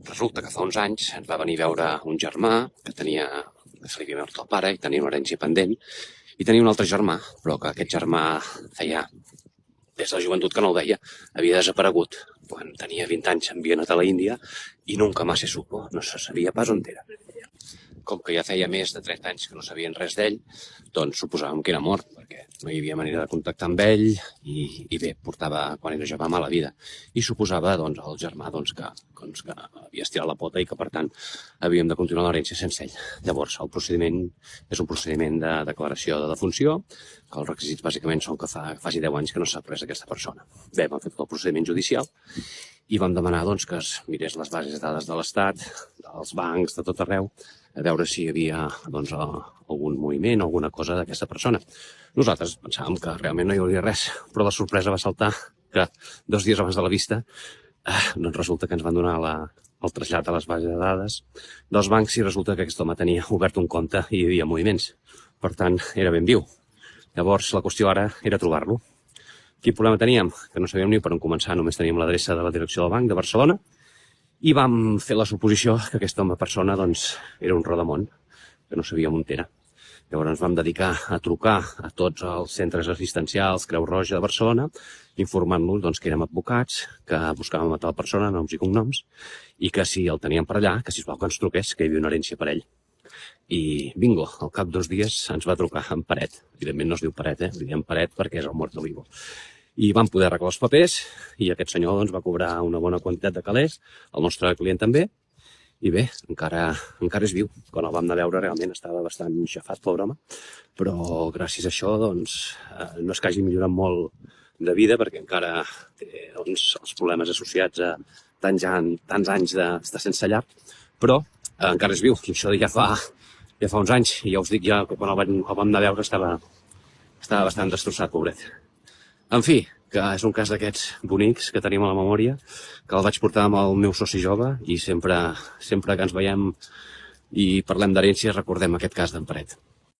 resulta que fa uns anys ens va venir a veure un germà que se li havia mort el pare i tenia una herència pendent, i tenia un altre germà, però que aquest germà feia des de la joventut que no el veia, havia desaparegut quan tenia 20 anys, havia anat a la Índia i nunca más se supo, no se sabia pas on era. Com que ja feia més de 30 anys que no sabien res d'ell, doncs suposàvem que era mort, perquè no hi havia manera de contactar amb ell i bé, portava, quan era jove, mala vida. I suposava, doncs, el germà que havia estirat la pota i que, per tant, havíem de continuar l'herència sense ell. Llavors, el procediment és un procediment de declaració de defunció, que els requisits bàsicament són que faci 10 anys que no s'ha pres aquesta persona. Bé, vam fer tot el procediment judicial i vam demanar doncs, que es mirés les bases de dades de l'Estat, dels bancs, de tot arreu, a veure si hi havia doncs, algun moviment, alguna cosa d'aquesta persona. Nosaltres pensàvem que realment no hi hauria res, però la sorpresa va saltar que 2 dies abans de la vista doncs resulta que ens van donar el trasllat a les bases de dades dels bancs i resulta que aquest home tenia obert un compte i hi havia moviments. Per tant, era ben viu. Llavors, la qüestió ara era trobar-lo. Quin problema teníem? Que no sabíem ni per on començar, només teníem l'adreça de la direcció del banc de Barcelona i vam fer la suposició que aquesta persona doncs, era un rodamón, que no sabíem on era. Llavors ens vam dedicar a trucar a tots els centres assistencials Creu Roja de Barcelona, informant-los doncs, que érem advocats, que buscàvem a tal persona, noms i cognoms, i que si el teníem per allà, que sisplau que ens truqués, que hi havia una herència per ell. I bingo, al cap d'2 dies ens va trucar en Paret. Evidentment no es diu Paret, li diem Paret perquè és el muerto vivo. I vam poder arreglar els papers i aquest senyor doncs, va cobrar una bona quantitat de calés, el nostre client també, i bé, encara és viu. Quan el vam anar a veure realment estava bastant xafat, pobre home, però gràcies a això doncs, no és que hagi millorat molt de vida perquè encara té doncs, els problemes associats a tants anys d'estar sense llar, però encara és viu. I això ja fa uns anys i ja us dic, ja quan el vam anar a veure estava bastant destrossat, pobret. En fi, que és un cas d'aquests bonics que tenim a la memòria, que el vaig portar amb el meu soci jove i sempre que ens veiem i parlem d'herències recordem aquest cas d'en Paret.